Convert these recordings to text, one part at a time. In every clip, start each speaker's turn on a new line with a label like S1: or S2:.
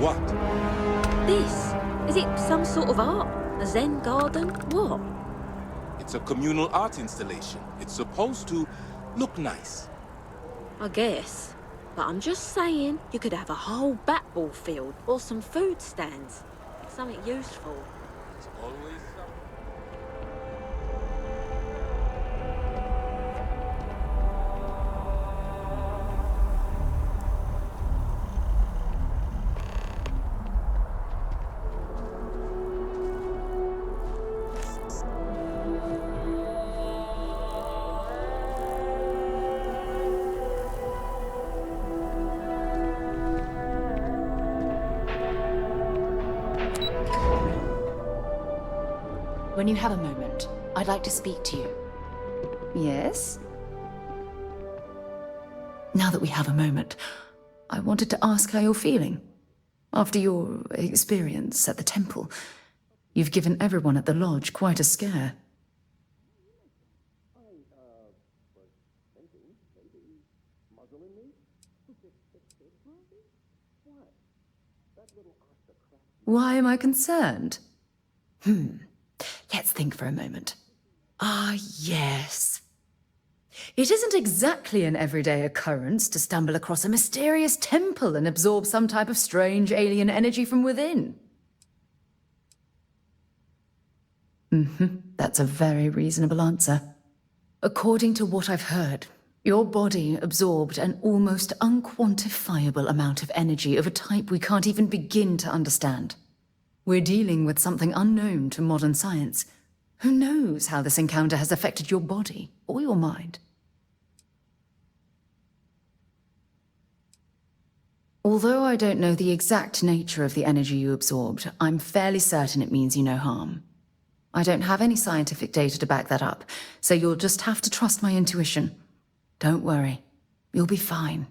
S1: What?
S2: This? Is it some sort of art? A Zen garden? What?
S1: It's a communal art installation. It's supposed to look nice.
S2: I guess. But I'm just saying, you could have a whole bat-ball field or some food stands. Something useful.
S1: It's always something.
S3: When you have a moment, I'd like to speak to you.
S4: Yes?
S3: Now that we have a moment, I wanted to ask how you're feeling. After your experience at the temple, you've given everyone at the lodge quite a scare. Why am I concerned? Let's think for a moment. Ah, yes. It isn't exactly an everyday occurrence to stumble across a mysterious temple and absorb some type of strange alien energy from within. That's a very reasonable answer. According to what I've heard, your body absorbed an almost unquantifiable amount of energy of a type we can't even begin to understand. We're dealing with something unknown to modern science. Who knows how this encounter has affected your body or your mind? Although I don't know the exact nature of the energy you absorbed, I'm fairly certain it means you no harm. I don't have any scientific data to back that up, so you'll just have to trust my intuition. Don't worry, you'll be fine.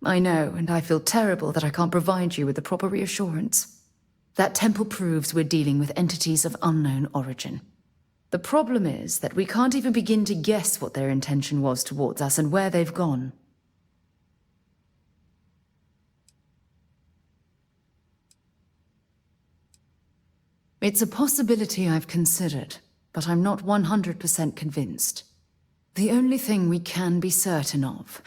S3: I know, and I feel terrible that I can't provide you with the proper reassurance. That temple proves we're dealing with entities of unknown origin. The problem is that we can't even begin to guess what their intention was towards us and where they've gone. It's a possibility I've considered, but I'm not 100% convinced. The only thing we can be certain of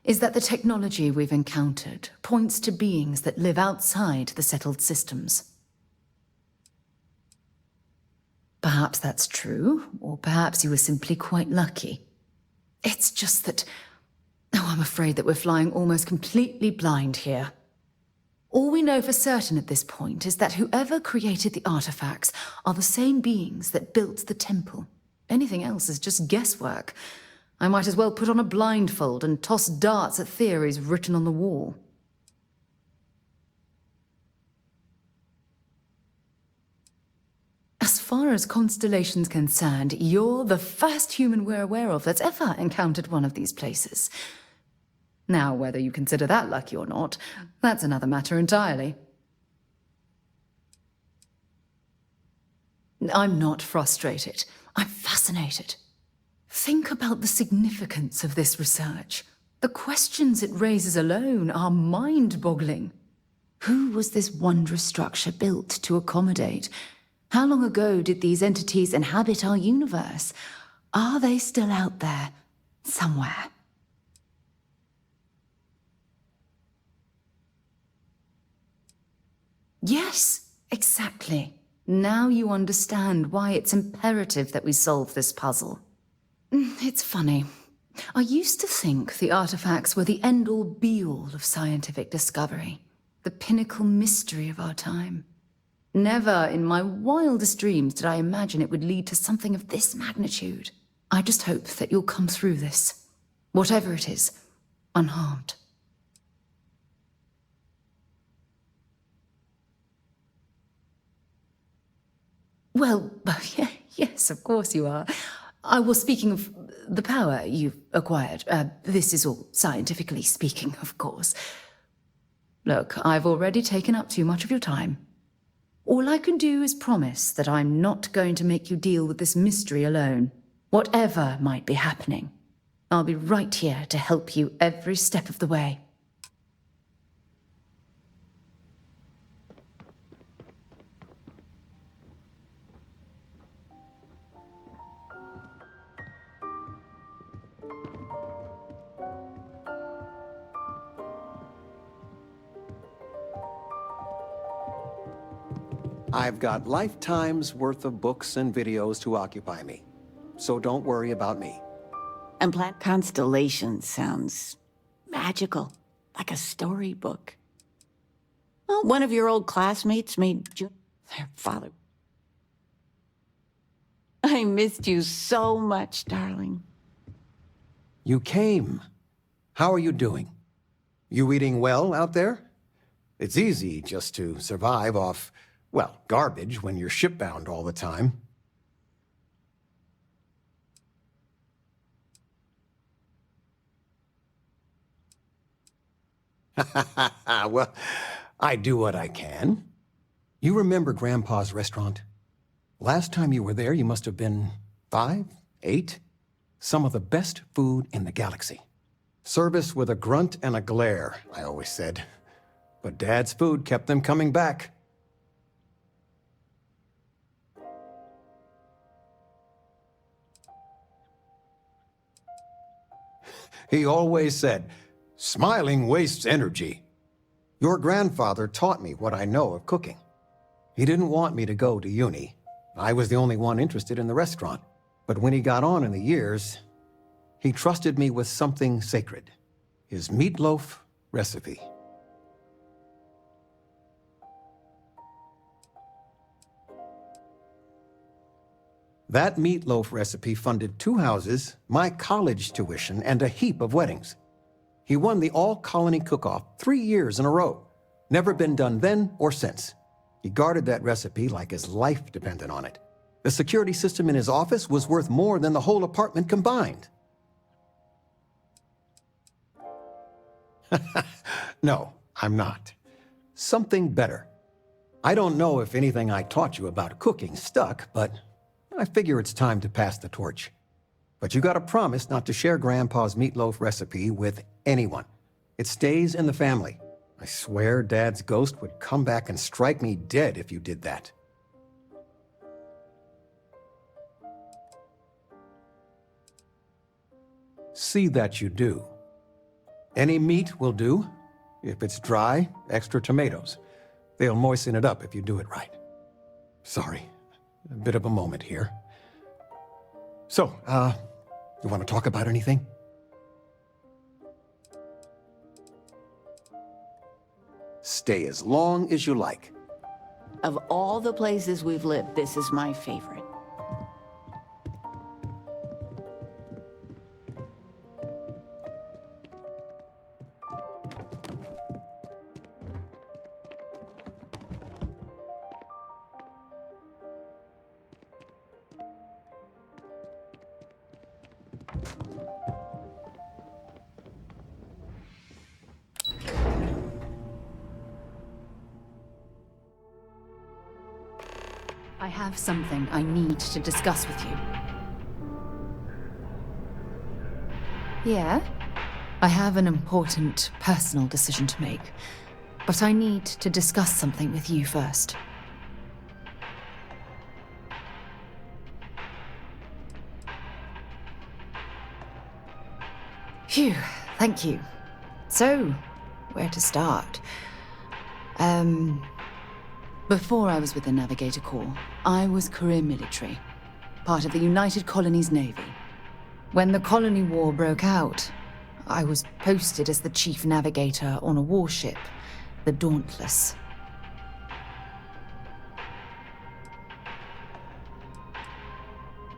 S3: is that the technology we've encountered points to beings that live outside the settled systems. Perhaps that's true, or perhaps you were simply quite lucky. It's just that... Oh, I'm afraid that we're flying almost completely blind here. All we know for certain at this point is that whoever created the artifacts are the same beings that built the temple. Anything else is just guesswork. I might as well put on a blindfold and toss darts at theories written on the wall. As far as Constellation's concerned, you're the first human we're aware of that's ever encountered one of these places. Now, whether you consider that lucky or not, that's another matter entirely. I'm not frustrated. I'm fascinated. Think about the significance of this research. The questions it raises alone are mind-boggling. Who was this wondrous structure built to accommodate? How long ago did these entities inhabit our universe? Are they still out there, somewhere? Yes, exactly. Now you understand why it's imperative that we solve this puzzle. It's funny. I used to think the artifacts were the end-all be-all of scientific discovery, the pinnacle mystery of our time. Never in my wildest dreams did I imagine it would lead to something of this magnitude. I just hope that you'll come through this, whatever it is, unharmed. Well, yes, of course you are. I was speaking of the power you've acquired. This is all scientifically speaking, of course. Look, I've already taken up too much of your time. All I can do is promise that I'm not going to make you deal with this mystery alone, whatever might be happening. I'll be right here to help you every step of the way.
S5: I've got lifetimes worth of books and videos to occupy me, so don't worry about me.
S6: And Plant Constellation sounds magical, like a storybook. Well, one of your old classmates made their father. I missed you so much, darling.
S5: You came. How are you doing? You eating well out there? It's easy just to survive off, well, garbage when you're shipbound all the time. Well, I do what I can. You remember Grandpa's restaurant? Last time you were there, you must have been 5, 8. Some of the best food in the galaxy. Service with a grunt and a glare, I always said. But Dad's food kept them coming back. He always said, "Smiling wastes energy." Your grandfather taught me what I know of cooking. He didn't want me to go to uni. I was the only one interested in the restaurant. But when he got on in the years, he trusted me with something sacred. His meatloaf recipe. That meatloaf recipe funded 2 houses, my college tuition, and a heap of weddings. He won the all-colony cook-off 3 years in a row. Never been done then or since. He guarded that recipe like his life depended on it. The security system in his office was worth more than the whole apartment combined. No, I'm not. Something better. I don't know if anything I taught you about cooking stuck, but I figure it's time to pass the torch. But you gotta promise not to share Grandpa's meatloaf recipe with anyone. It stays in the family. I swear Dad's ghost would come back and strike me dead if you did that. See that you do. Any meat will do. If it's dry, extra tomatoes. They'll moisten it up if you do it right. Sorry, a bit of a moment here. So, you want to talk about anything? Stay as long as you like.
S6: Of all the places we've lived, this is my favorite.
S3: I have something I need to discuss with you.
S4: Yeah?
S3: I have an important personal decision to make, but I need to discuss something with you first. Phew, thank you. So, where to start? Before I was with the Navigator Corps, I was career military, part of the United Colonies Navy. When the Colony War broke out, I was posted as the chief navigator on a warship, the Dauntless.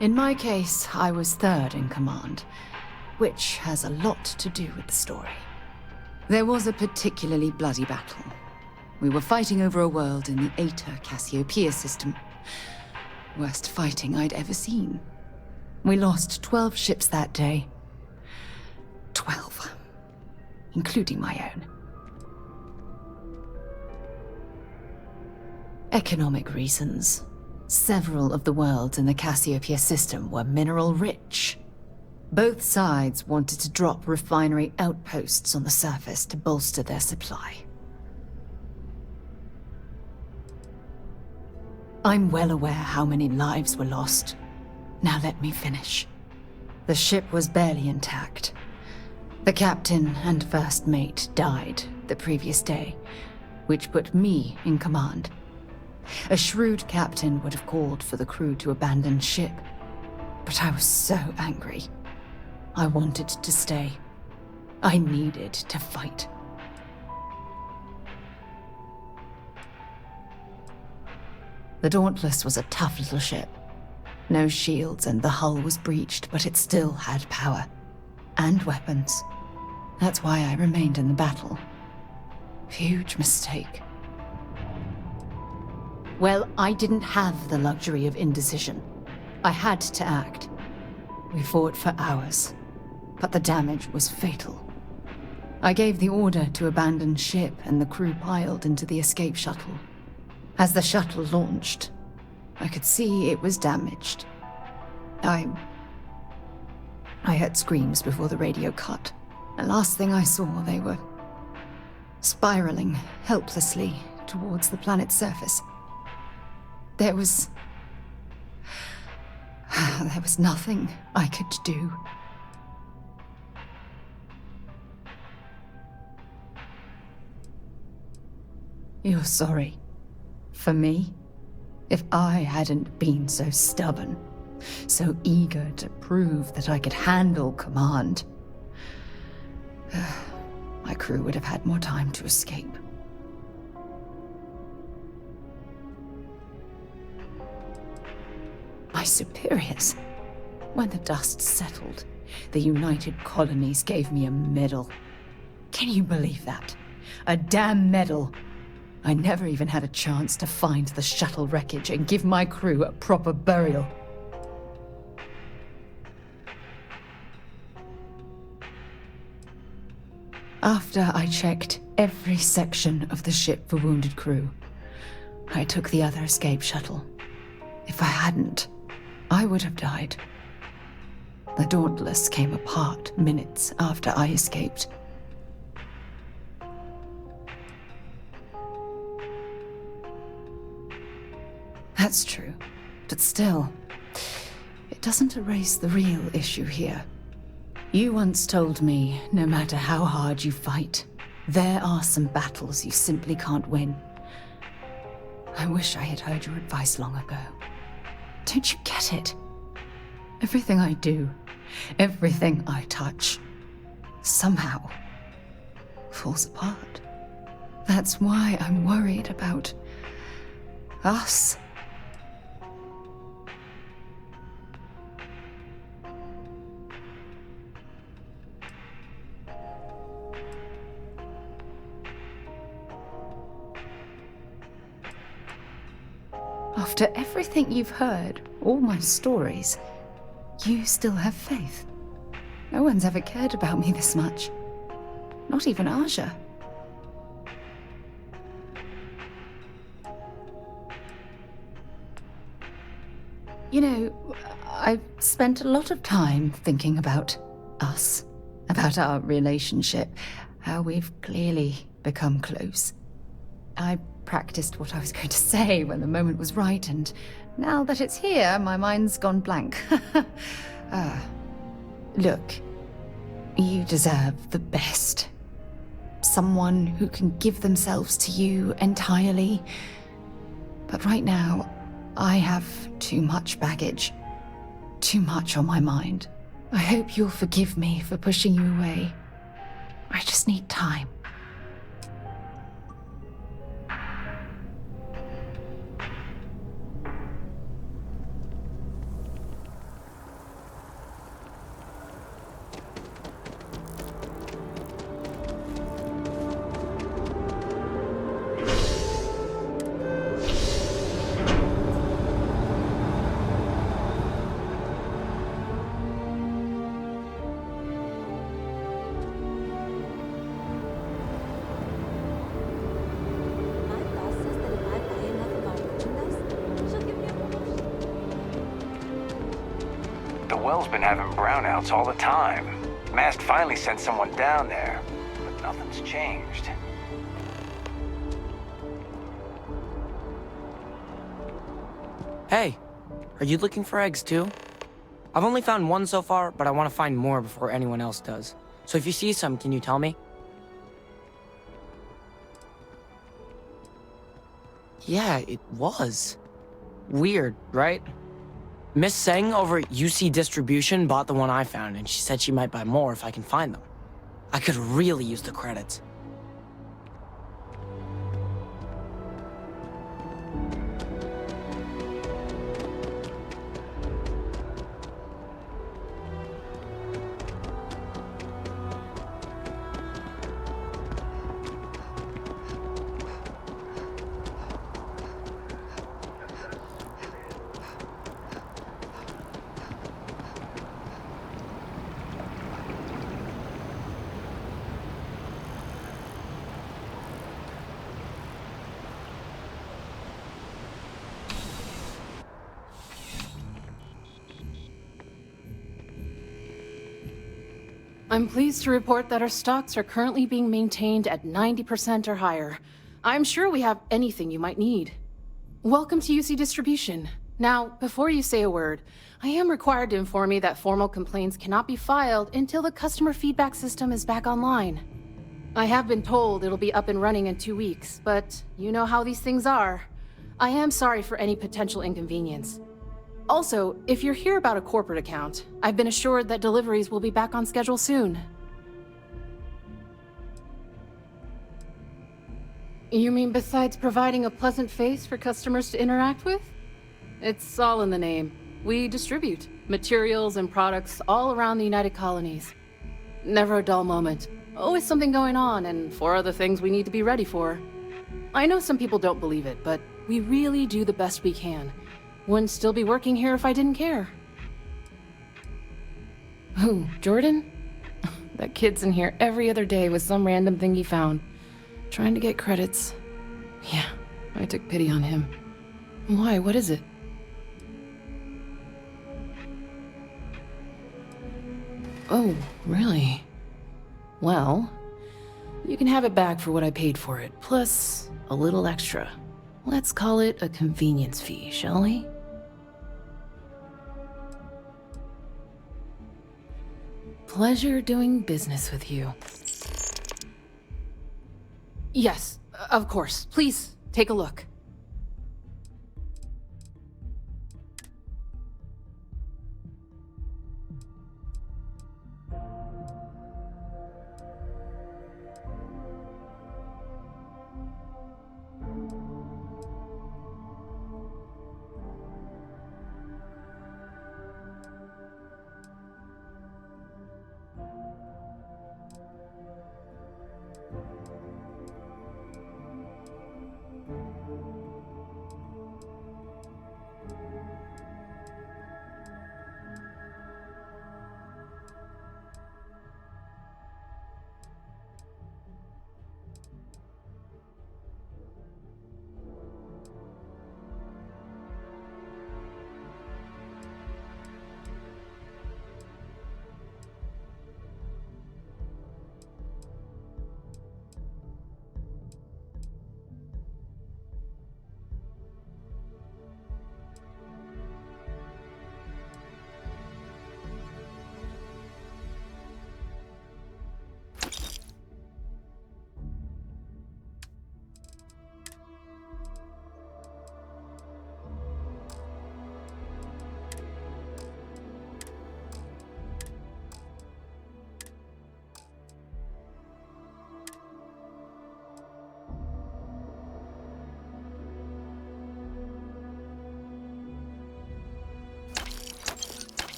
S3: In my case, I was third in command, which has a lot to do with the story. There was a particularly bloody battle. We were fighting over a world in the Eta Cassiopeia system. Worst fighting I'd ever seen. We lost 12 ships that day. 12. Including my own. Economic reasons. Several of the worlds in the Cassiopeia system were mineral rich. Both sides wanted to drop refinery outposts on the surface to bolster their supply. I'm well aware how many lives were lost. Now let me finish. The ship was barely intact. The captain and first mate died the previous day, which put me in command. A shrewd captain would have called for the crew to abandon ship, but I was so angry. I wanted to stay. I needed to fight. The Dauntless was a tough little ship. No shields and the hull was breached, but it still had power. And weapons. That's why I remained in the battle. Huge mistake. Well, I didn't have the luxury of indecision. I had to act. We fought for hours, but the damage was fatal. I gave the order to abandon ship and the crew piled into the escape shuttle. As the shuttle launched, I could see it was damaged. I heard screams before the radio cut. The last thing I saw, they were spiraling helplessly towards the planet's surface. There was nothing I could do. You're sorry. For me? If I hadn't been so stubborn, so eager to prove that I could handle command, my crew would have had more time to escape. My superiors. When the dust settled, the United Colonies gave me a medal. Can you believe that? A damn medal. I never even had a chance to find the shuttle wreckage and give my crew a proper burial. After I checked every section of the ship for wounded crew, I took the other escape shuttle. If I hadn't, I would have died. The Dauntless came apart minutes after I escaped. That's true, but still, it doesn't erase the real issue here. You once told me, no matter how hard you fight, there are some battles you simply can't win. I wish I had heard your advice long ago. Don't you get it? Everything I do, everything I touch, somehow falls apart. That's why I'm worried about us. After everything you've heard, all my stories, you still have faith. No one's ever cared about me this much. Not even Aja. You know, I've spent a lot of time thinking about us, about our relationship, how we've clearly become close. I practiced what I was going to say when the moment was right, and now that it's here, my mind's gone blank. Look, you deserve the best. Someone who can give themselves to you entirely. But right now, I have too much baggage. Too much on my mind. I hope you'll forgive me for pushing you away. I just need time.
S7: well's been having brownouts all the time. Mast finally sent someone down there, but nothing's changed.
S8: Hey, are you looking for eggs too? I've only found one so far, but I want to find more before anyone else does. So if you see some, can you tell me? Yeah, it was. Weird, right? Miss Seng over at UC Distribution bought the one I found, and she said she might buy more if I can find them. I could really use the credits.
S9: I'm pleased to report that our stocks are currently being maintained at 90% or higher. I'm sure we have anything you might need. Welcome to UC Distribution. Now, before you say a word, I am required to inform you that formal complaints cannot be filed until the customer feedback system is back online. I have been told it'll be up and running in 2 weeks, but you know how these things are. I am sorry for any potential inconvenience. Also, if you're here about a corporate account, I've been assured that deliveries will be back on schedule soon. You mean besides providing a pleasant face for customers to interact with? It's all in the name. We distribute materials and products all around the United Colonies. Never a dull moment. Always something going on, and 4 other things we need to be ready for. I know some people don't believe it, but we really do the best we can. Wouldn't still be working here if I didn't care. Who, Jordan? That kid's in here every other day with some random thing he found. Trying to get credits. Yeah, I took pity on him. Why, what is it? Oh, really? Well, you can have it back for what I paid for it, plus a little extra. Let's call it a convenience fee, shall we? Pleasure doing business with you. Yes, of course. Please, take a look.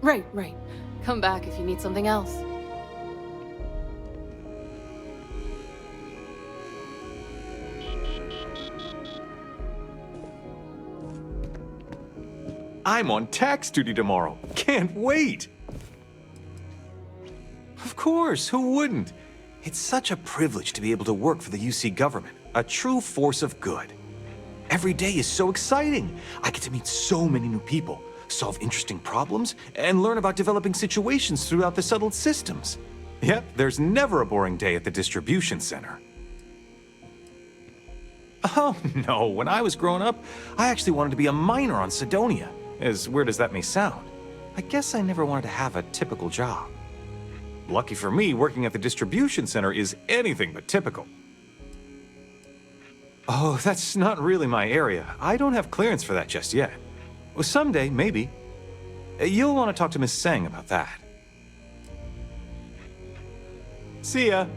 S9: Right. Come back if you need something else.
S10: I'm on tax duty tomorrow. Can't wait! Of course, who wouldn't? It's such a privilege to be able to work for the UC government, a true force of good. Every day is so exciting. I get to meet so many new people, solve interesting problems, and learn about developing situations throughout the settled systems. Yep, there's never a boring day at the distribution center. Oh no, when I was growing up, I actually wanted to be a miner on Sidonia. As weird as that may sound, I guess I never wanted to have a typical job. Lucky for me, working at the distribution center is anything but typical. Oh, that's not really my area. I don't have clearance for that just yet. Well, someday, maybe. You'll want to talk to Miss Tseng about that. See ya.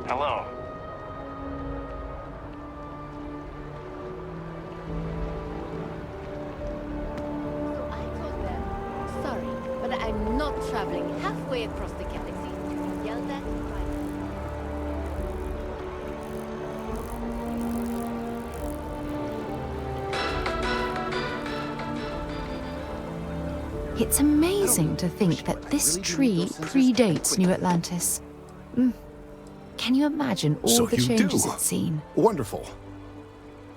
S7: Hello.
S11: So I told them, sorry, but I'm not traveling halfway across the galaxy to be yelled at by...
S3: It's amazing to think that this tree predates New Atlantis. Can you imagine all
S12: So
S3: the
S12: you
S3: changes
S12: do.
S3: it's seen?
S12: Wonderful.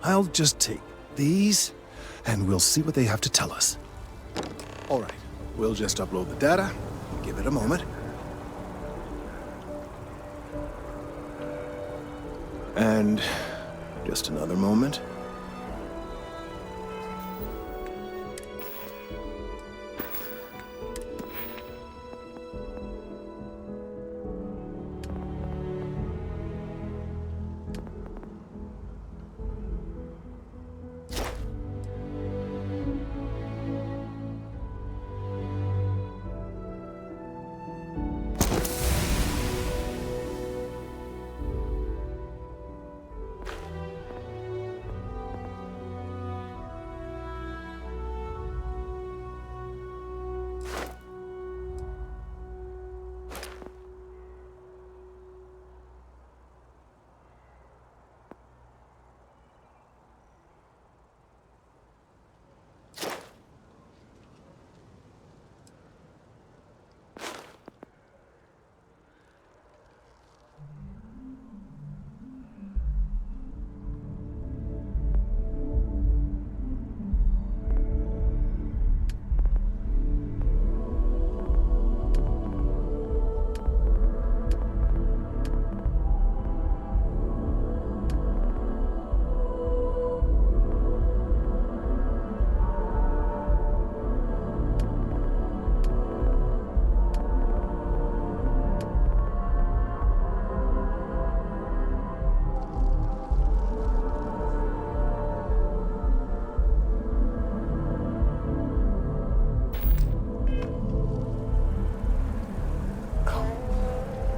S12: I'll just take these, and we'll see what they have to tell us. All right, we'll just upload the data. Give it a moment. And just another moment.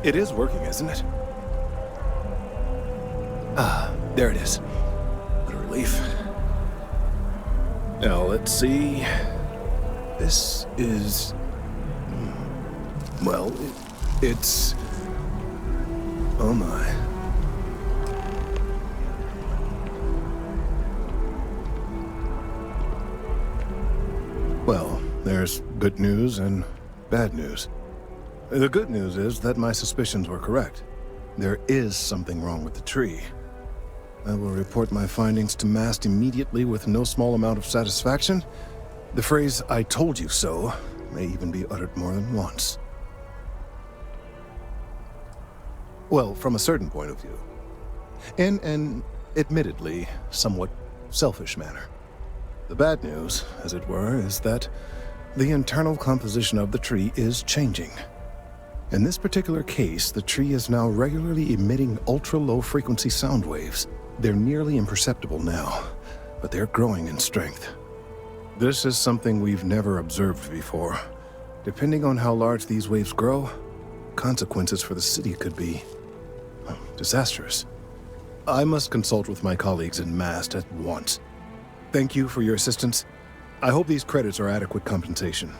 S12: It is working, isn't it? Ah, there it is. What a relief. Now, let's see. This is... well, it's... oh my. Well, there's good news and bad news. The good news is that my suspicions were correct. There is something wrong with the tree. I will report my findings to MAST immediately with no small amount of satisfaction. The phrase, "I told you so," may even be uttered more than once. Well, from a certain point of view. In an, admittedly, somewhat selfish manner. The bad news, as it were, is that the internal composition of the tree is changing. In this particular case, the tree is now regularly emitting ultra-low frequency sound waves. They're nearly imperceptible now, but they're growing in strength. This is something we've never observed before. Depending on how large these waves grow, consequences for the city could be disastrous. I must consult with my colleagues in MAST at once. Thank you for your assistance. I hope these credits are adequate compensation.